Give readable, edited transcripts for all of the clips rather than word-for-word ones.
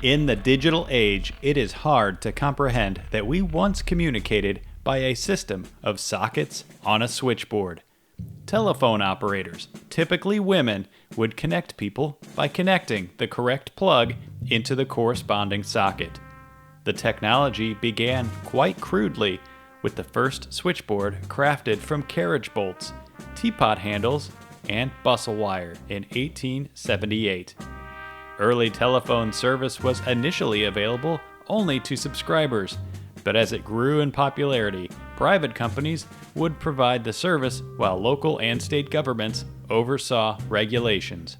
In the digital age, it is hard to comprehend that we once communicated by a system of sockets on a switchboard. Telephone operators, typically women, would connect people by connecting the correct plug into the corresponding socket. The technology began quite crudely, with the first switchboard crafted from carriage bolts, teapot handles, and bustle wire in 1878. Early telephone service was initially available only to subscribers, but as it grew in popularity, private companies would provide the service while local and state governments oversaw regulations.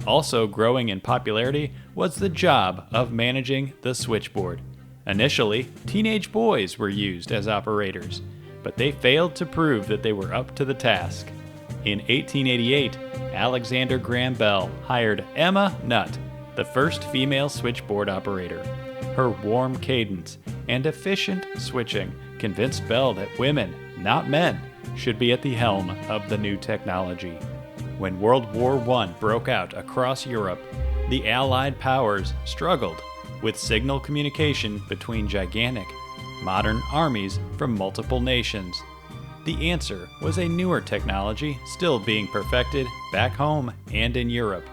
Also growing in popularity was the job of managing the switchboard. Initially, teenage boys were used as operators, but they failed to prove that they were up to the task. In 1888, Alexander Graham Bell hired Emma Nutt, the first female switchboard operator. Her warm cadence and efficient switching convinced Bell that women, not men, should be at the helm of the new technology. When World War I broke out across Europe, the Allied powers struggled with signal communication between gigantic, modern armies from multiple nations. The answer was a newer technology still being perfected back home and in Europe: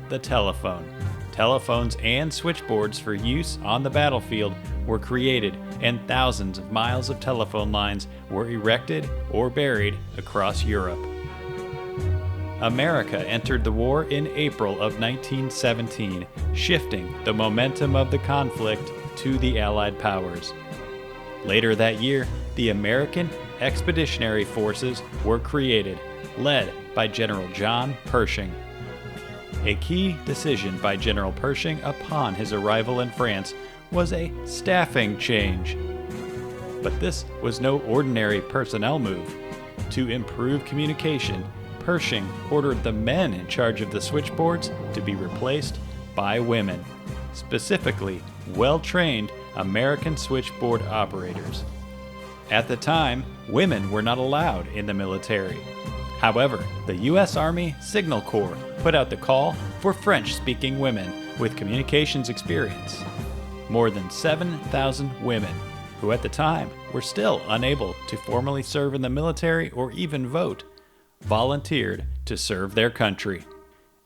the telephone. Telephones and switchboards for use on the battlefield were created, and thousands of miles of telephone lines were erected or buried across Europe. America entered the war in April of 1917, shifting the momentum of the conflict to the Allied powers. Later that year, the American Expeditionary Forces were created, led by General John Pershing. A key decision by General Pershing upon his arrival in France was a staffing change. But this was no ordinary personnel move. To improve communication, Pershing ordered the men in charge of the switchboards to be replaced by women, specifically well-trained American switchboard operators. At the time, women were not allowed in the military. However, the U.S. Army Signal Corps put out the call for French-speaking women with communications experience. More than 7,000 women, who at the time were still unable to formally serve in the military or even vote, volunteered to serve their country.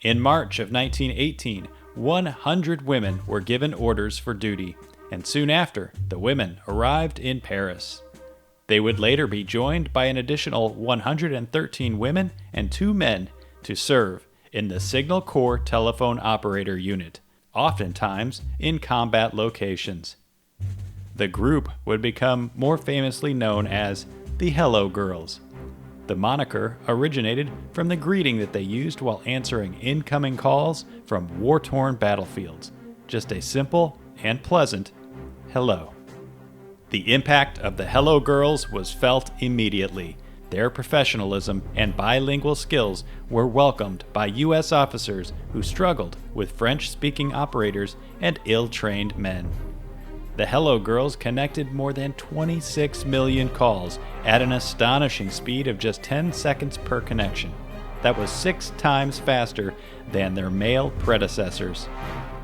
In March of 1918, 100 women were given orders for duty, and soon after, the women arrived in Paris. They would later be joined by an additional 113 women and 2 men to serve in the Signal Corps Telephone Operator Unit, oftentimes in combat locations. The group would become more famously known as the Hello Girls. The moniker originated from the greeting that they used while answering incoming calls from war-torn battlefields. Just a simple and pleasant hello. The impact of the Hello Girls was felt immediately. Their professionalism and bilingual skills were welcomed by U.S. officers who struggled with French-speaking operators and ill-trained men. The Hello Girls connected more than 26 million calls at an astonishing speed of just 10 seconds per connection. That was 6 times faster than their male predecessors,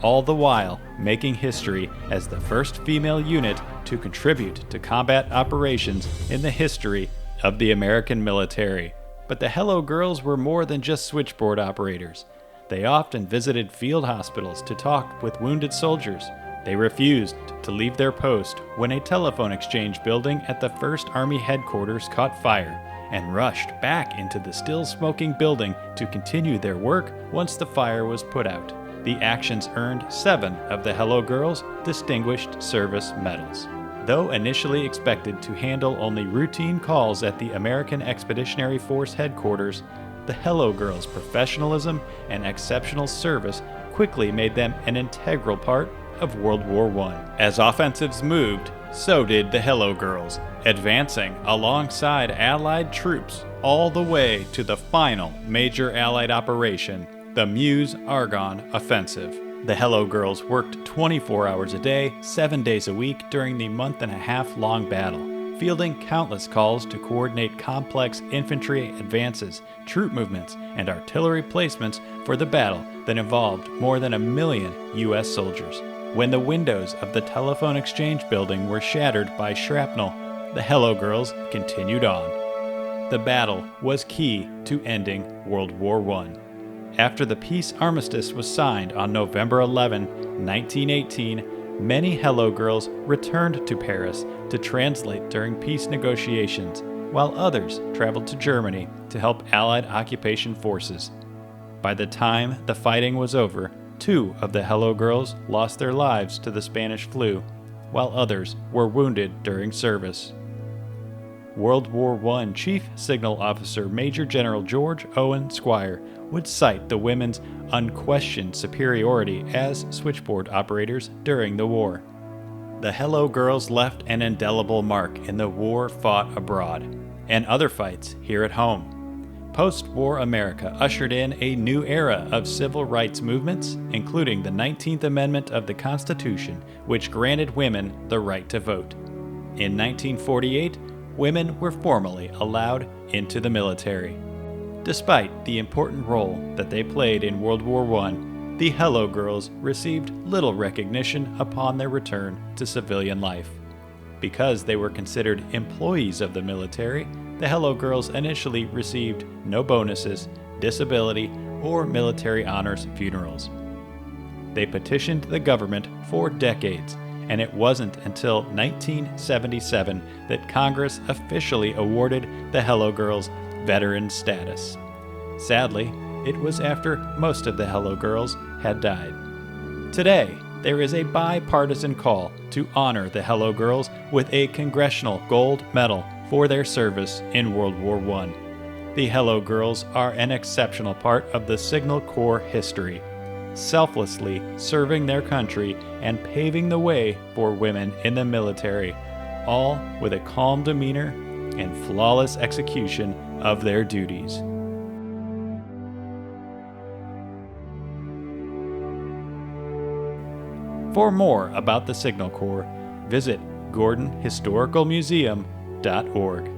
all the while making history as the first female unit to contribute to combat operations in the history of the American military. But the Hello Girls were more than just switchboard operators. They often visited field hospitals to talk with wounded soldiers. They refused to leave their post when a telephone exchange building at the 1st Army headquarters caught fire, and rushed back into the still smoking building to continue their work once the fire was put out. The actions earned 7 of the Hello Girls Distinguished Service Medals. Though initially expected to handle only routine calls at the American Expeditionary Force headquarters, the Hello Girls' professionalism and exceptional service quickly made them an integral part of World War I. As offensives moved, so did the Hello Girls, advancing alongside Allied troops all the way to the final major Allied operation, the Meuse-Argonne Offensive. The Hello Girls worked 24 hours a day, 7 days a week during the month-and-a-half-long battle, fielding countless calls to coordinate complex infantry advances, troop movements, and artillery placements for the battle that involved more than 1 million U.S. soldiers. When the windows of the telephone exchange building were shattered by shrapnel, the Hello Girls continued on. The battle was key to ending World War I. After the peace armistice was signed on November 11, 1918, many Hello Girls returned to Paris to translate during peace negotiations, while others traveled to Germany to help Allied occupation forces. By the time the fighting was over, 2 of the Hello Girls lost their lives to the Spanish flu, while others were wounded during service. World War I Chief Signal Officer Major General George Owen Squire would cite the women's unquestioned superiority as switchboard operators during the war. The Hello Girls left an indelible mark in the war fought abroad and other fights here at home. Post-war America ushered in a new era of civil rights movements, including the 19th Amendment of the Constitution, which granted women the right to vote. In 1948, women were formally allowed into the military. Despite the important role that they played in World War I, the Hello Girls received little recognition upon their return to civilian life. Because they were considered employees of the military, the Hello Girls initially received no bonuses, disability, or military honors funerals. They petitioned the government for decades, and it wasn't until 1977 that Congress officially awarded the Hello Girls veteran status. Sadly, it was after most of the Hello Girls had died. Today, there is a bipartisan call to honor the Hello Girls with a Congressional Gold Medal for their service in World War I. The Hello Girls are an exceptional part of the Signal Corps history, selflessly serving their country and paving the way for women in the military, all with a calm demeanor and flawless execution of their duties. For more about the Signal Corps, visit GordonHistoricalMuseum.org.